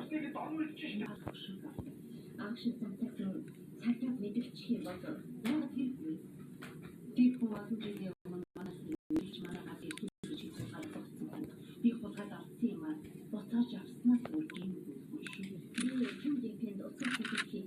Эцнийг донгүй чинь. Аашин цантагтэн цантаг мэдэрчих юм бол яагаад хэрэггүй? Тэр хүмүүс үгүй юм манаас ирж манайхаас ирж хуулаад болсон. Би хулгайд авсан юм аа. Буцааж авснаас өөр юм уу шүү. Би юм дэнд уцаа хийх.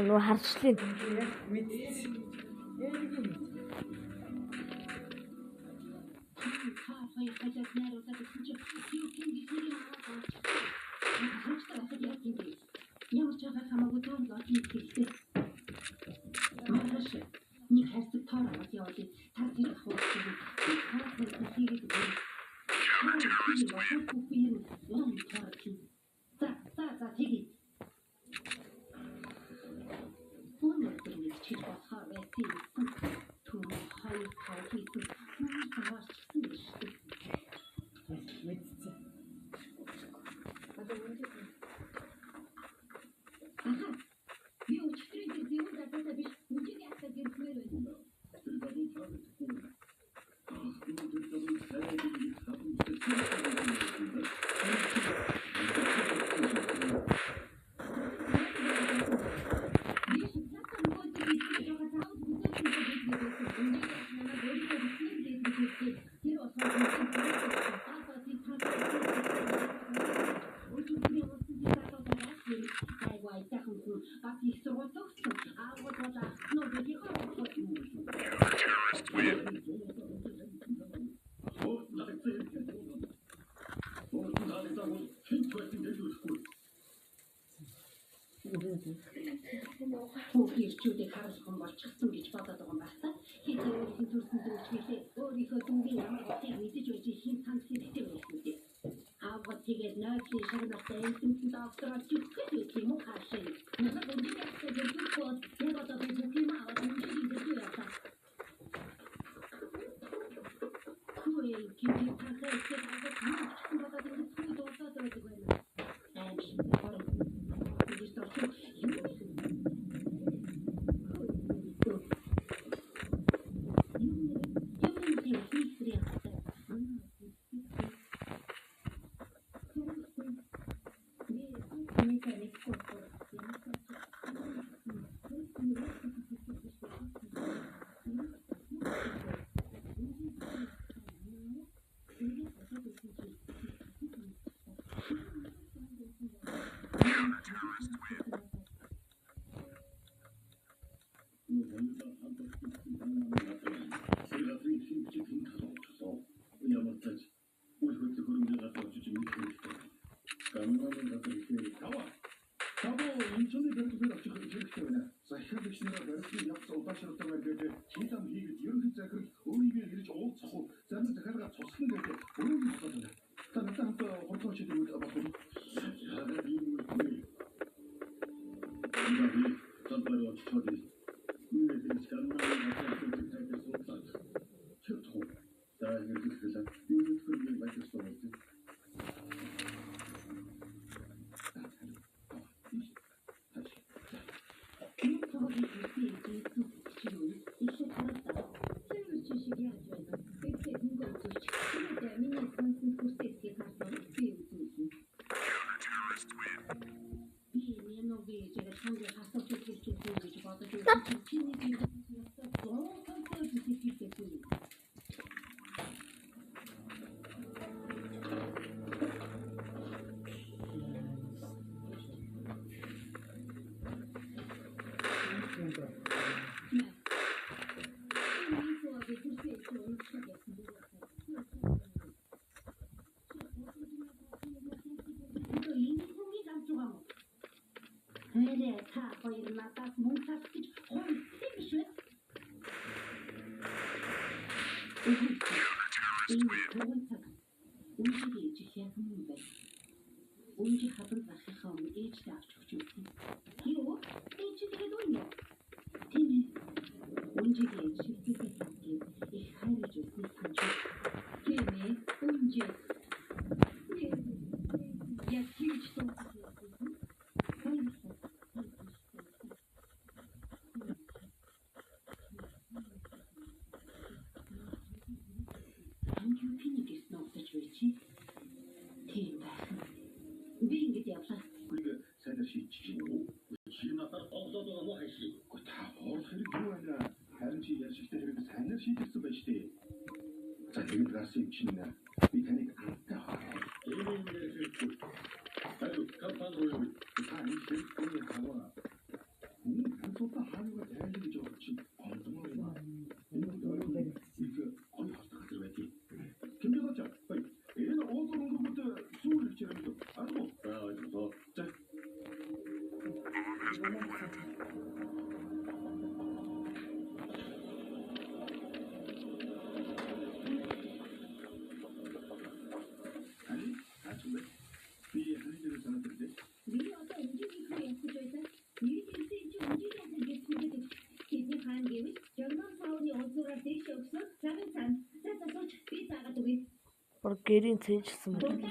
Нуу харчлаа. Хүүхдүүдийг харуулсан болчихсон гэж бодоод байгаа юм байна. Хэдий өөрийн төрсөн зүйлсээ өөрийнхөө дүнгийн ямар утгыг мэдэж байж хин танх хэрэгтэй байсан дээ. Аавд тэгээд нөөцийн шагналтай эзэмсэн доктороор зүтгэж үт юм уу хаашаа. Надад өндөр яхад зүтгэж яг одоо би бүхий маа өндөр зүйл яасан. Хөөе гинэ танхаа ихтэй аваад мөн бодоод энэ зүйл дуусаад байдаг байна. Хинчоны барилгыг авчих хэрэгтэй байна. Захиа бичнээр барилгын явц удаашралтай байдаг. Хинтам хийгээд ерөнхий захирал өөрийгөө ирж уулзах уу? Зарим захиалга цусган гэдэг өөрөөр хэлбэл та надад хурдлагч гэдэг үг баггүй. Яагаад ийм үг вэ? Яагаад тантай очиж үнэхээр скандал гаргасан гэдэг судлаад. Чөтгөө. За хэрэглэсэн юу гэдэг нь байцсан юм. Гэрийн цэжсэн байна.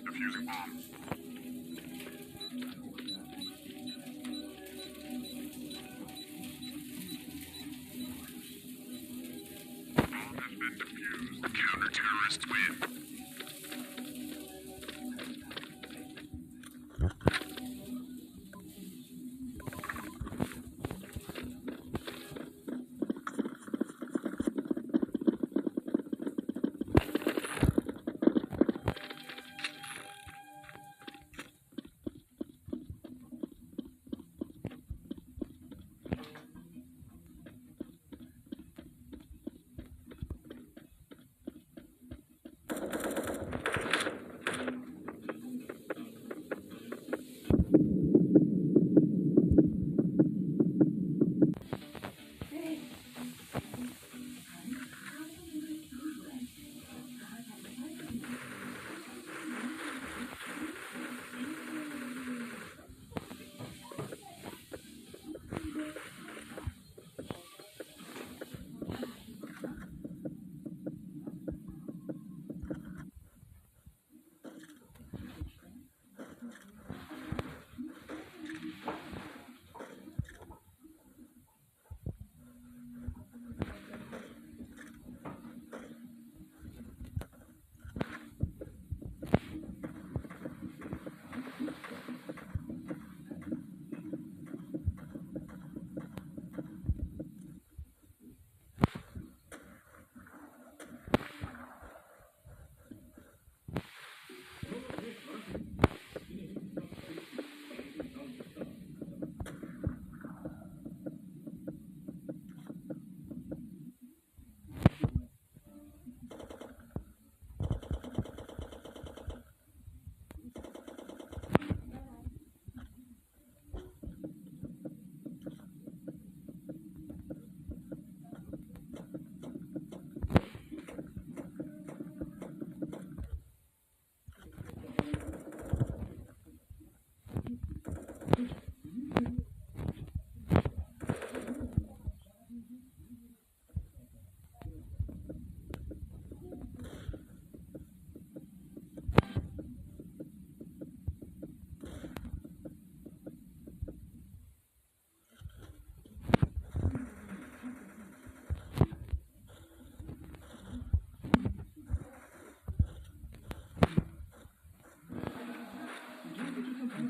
Defusing bomb. Bomb has been defused. Counter-terrorists win.